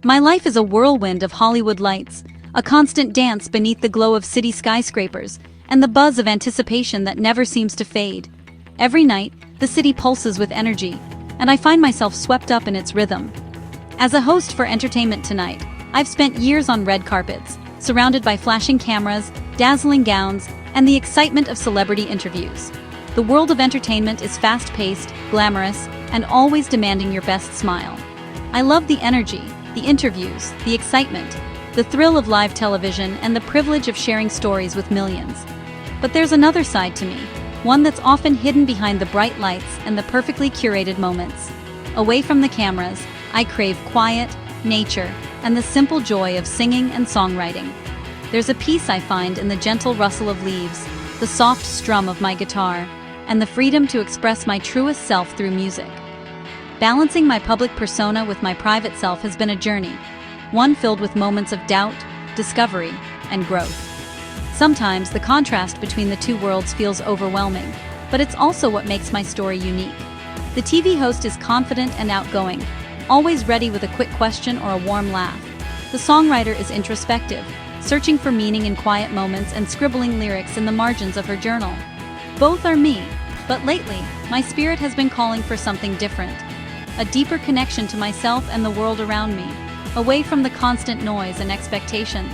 My life is a whirlwind of Hollywood lights, a constant dance beneath the glow of city skyscrapers, and the buzz of anticipation that never seems to fade. Every night, the city pulses with energy, and I find myself swept up in its rhythm. As a host for Entertainment Tonight, I've spent years on red carpets, surrounded by flashing cameras, dazzling gowns, and the excitement of celebrity interviews. The world of entertainment is fast-paced, glamorous, and always demanding your best smile. I love the energy, the interviews, the excitement, the thrill of live television, and the privilege of sharing stories with millions. But there's another side to me, one that's often hidden behind the bright lights and the perfectly curated moments. Away from the cameras, I crave quiet, nature, and the simple joy of singing and songwriting. There's a peace I find in the gentle rustle of leaves, the soft strum of my guitar, and the freedom to express my truest self through music. Balancing my public persona with my private self has been a journey, one filled with moments of doubt, discovery, and growth. Sometimes the contrast between the two worlds feels overwhelming, but it's also what makes my story unique. The TV host is confident and outgoing, always ready with a quick question or a warm laugh. The songwriter is introspective, searching for meaning in quiet moments and scribbling lyrics in the margins of her journal. Both are me, but lately, my spirit has been calling for something different. A deeper connection to myself and the world around me, away from the constant noise and expectations.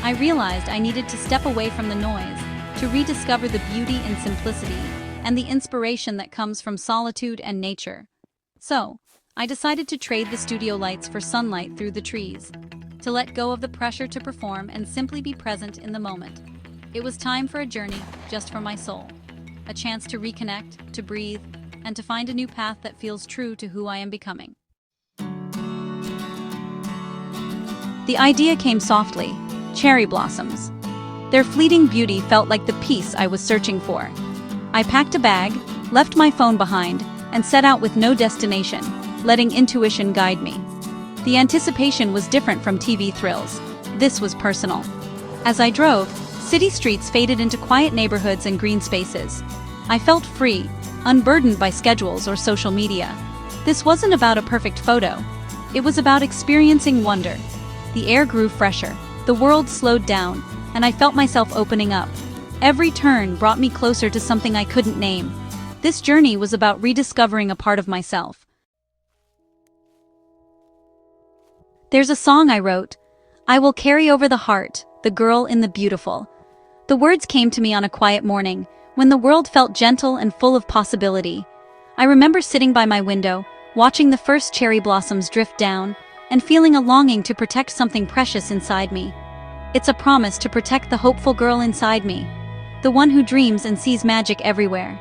I realized I needed to step away from the noise, to rediscover the beauty in simplicity, and the inspiration that comes from solitude and nature. So, I decided to trade the studio lights for sunlight through the trees, to let go of the pressure to perform and simply be present in the moment. It was time for a journey just for my soul. A chance to reconnect, to breathe, and to find a new path that feels true to who I am becoming. The idea came softly, cherry blossoms. Their fleeting beauty felt like the peace I was searching for. I packed a bag, left my phone behind, and set out with no destination, letting intuition guide me. The anticipation was different from TV thrills. This was personal. As I drove, city streets faded into quiet neighborhoods and green spaces. I felt free, unburdened by schedules or social media. This wasn't about a perfect photo. It was about experiencing wonder. The air grew fresher, the world slowed down, and I felt myself opening up. Every turn brought me closer to something I couldn't name. This journey was about rediscovering a part of myself. There's a song I wrote, "I Will Carry Over the Heart, the Girl in the Beautiful." The words came to me on a quiet morning, when the world felt gentle and full of possibility. I remember sitting by my window, watching the first cherry blossoms drift down, and feeling a longing to protect something precious inside me. It's a promise to protect the hopeful girl inside me, the one who dreams and sees magic everywhere.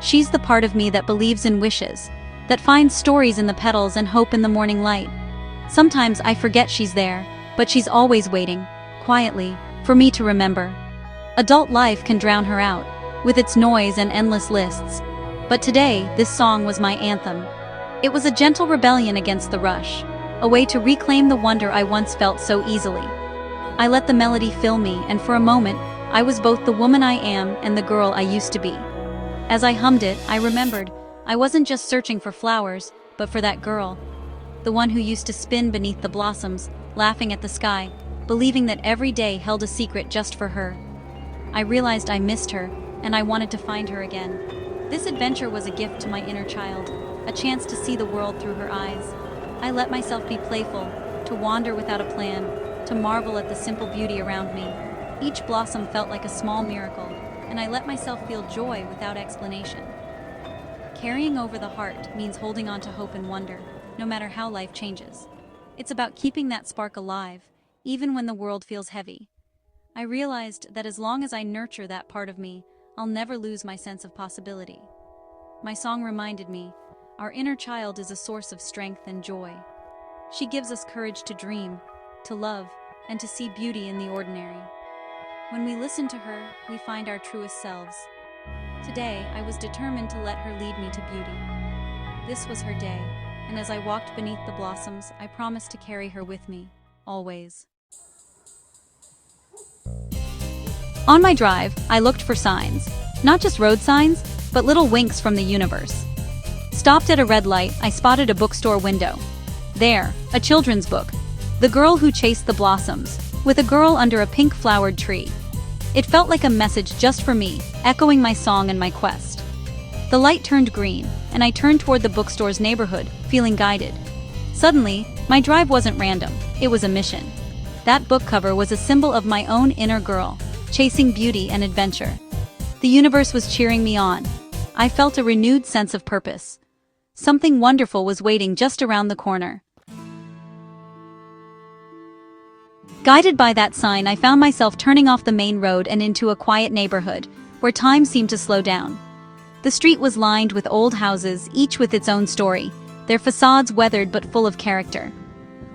She's the part of me that believes in wishes, that finds stories in the petals and hope in the morning light. Sometimes I forget she's there, but she's always waiting, quietly, for me to remember. Adult life can drown her out, with its noise and endless lists. But today, this song was my anthem. It was a gentle rebellion against the rush, a way to reclaim the wonder I once felt so easily. I let the melody fill me, and for a moment, I was both the woman I am and the girl I used to be. As I hummed it, I remembered, I wasn't just searching for flowers, but for that girl. The one who used to spin beneath the blossoms, laughing at the sky, believing that every day held a secret just for her. I realized I missed her, and I wanted to find her again. This adventure was a gift to my inner child, a chance to see the world through her eyes. I let myself be playful, to wander without a plan, to marvel at the simple beauty around me. Each blossom felt like a small miracle, and I let myself feel joy without explanation. Carrying over the heart means holding on to hope and wonder, no matter how life changes. It's about keeping that spark alive, even when the world feels heavy. I realized that as long as I nurture that part of me, I'll never lose my sense of possibility. My song reminded me, our inner child is a source of strength and joy. She gives us courage to dream, to love, and to see beauty in the ordinary. When we listen to her, we find our truest selves. Today, I was determined to let her lead me to beauty. This was her day, and as I walked beneath the blossoms, I promised to carry her with me, always. On my drive, I looked for signs, not just road signs, but little winks from the universe. Stopped at a red light, I spotted a bookstore window. There, a children's book, The Girl Who Chased the Blossoms, with a girl under a pink-flowered tree. It felt like a message just for me, echoing my song and my quest. The light turned green, and I turned toward the bookstore's neighborhood, feeling guided. Suddenly, my drive wasn't random, it was a mission. That book cover was a symbol of my own inner girl, chasing beauty and adventure. The universe was cheering me on. I felt a renewed sense of purpose. Something wonderful was waiting just around the corner. Guided by that sign, I found myself turning off the main road and into a quiet neighborhood, where time seemed to slow down. The street was lined with old houses, each with its own story, their facades weathered but full of character.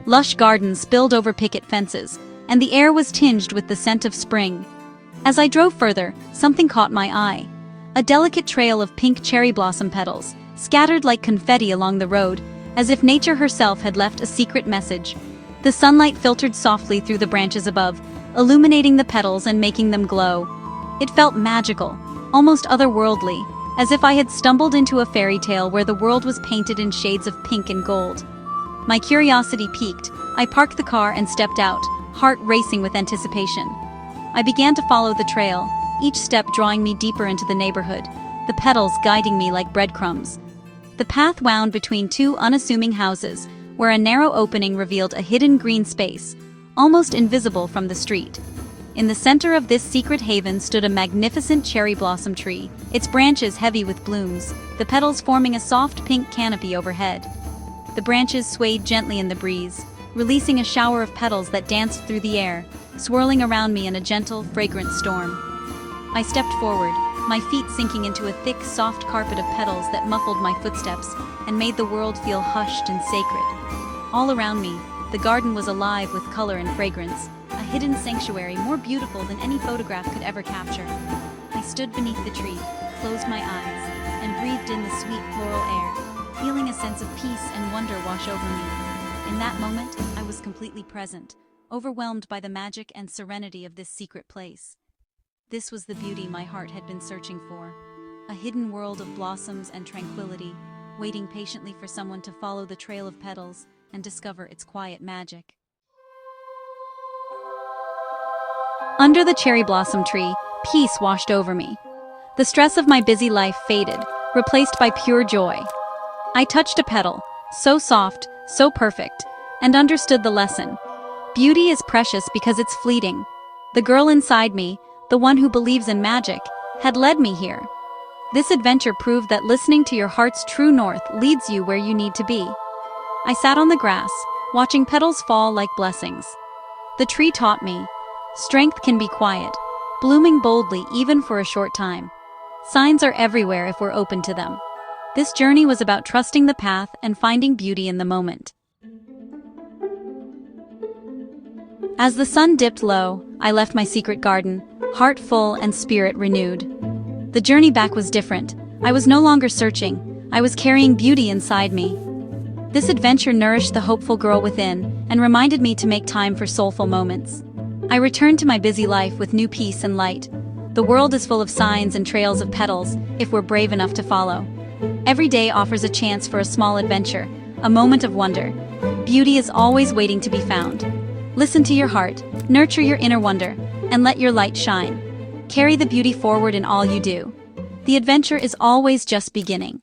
Lush gardens spilled over picket fences, and the air was tinged with the scent of spring. As I drove further, something caught my eye. A delicate trail of pink cherry blossom petals, scattered like confetti along the road, as if nature herself had left a secret message. The sunlight filtered softly through the branches above, illuminating the petals and making them glow. It felt magical, almost otherworldly, as if I had stumbled into a fairy tale where the world was painted in shades of pink and gold. My curiosity piqued. I parked the car and stepped out, heart racing with anticipation. I began to follow the trail, each step drawing me deeper into the neighborhood, the petals guiding me like breadcrumbs. The path wound between two unassuming houses, where a narrow opening revealed a hidden green space, almost invisible from the street. In the center of this secret haven stood a magnificent cherry blossom tree, its branches heavy with blooms, the petals forming a soft pink canopy overhead. The branches swayed gently in the breeze, releasing a shower of petals that danced through the air, swirling around me in a gentle, fragrant storm. I stepped forward, my feet sinking into a thick, soft carpet of petals that muffled my footsteps and made the world feel hushed and sacred. All around me, the garden was alive with color and fragrance, a hidden sanctuary more beautiful than any photograph could ever capture. I stood beneath the tree, closed my eyes, and breathed in the sweet floral air, feeling a sense of peace and wonder wash over me. In that moment, I was completely present, overwhelmed by the magic and serenity of this secret place. This was the beauty my heart had been searching for, a hidden world of blossoms and tranquility, waiting patiently for someone to follow the trail of petals and discover its quiet magic. Under the cherry blossom tree, peace washed over me. The stress of my busy life faded, replaced by pure joy. I touched a petal, so soft, so perfect, and understood the lesson. Beauty is precious because it's fleeting. The girl inside me, the one who believes in magic, had led me here. This adventure proved that listening to your heart's true north leads you where you need to be. I sat on the grass, watching petals fall like blessings. The tree taught me, strength can be quiet, blooming boldly even for a short time. Signs are everywhere if we're open to them. This journey was about trusting the path and finding beauty in the moment. As the sun dipped low, I left my secret garden, heart full and spirit renewed. The journey back was different. I was no longer searching. I was carrying beauty inside me. This adventure nourished the hopeful girl within and reminded me to make time for soulful moments. I returned to my busy life with new peace and light. The world is full of signs and trails of petals if we're brave enough to follow. Every day offers a chance for a small adventure, a moment of wonder. Beauty is always waiting to be found. Listen to your heart, nurture your inner wonder, and let your light shine. Carry the beauty forward in all you do. The adventure is always just beginning.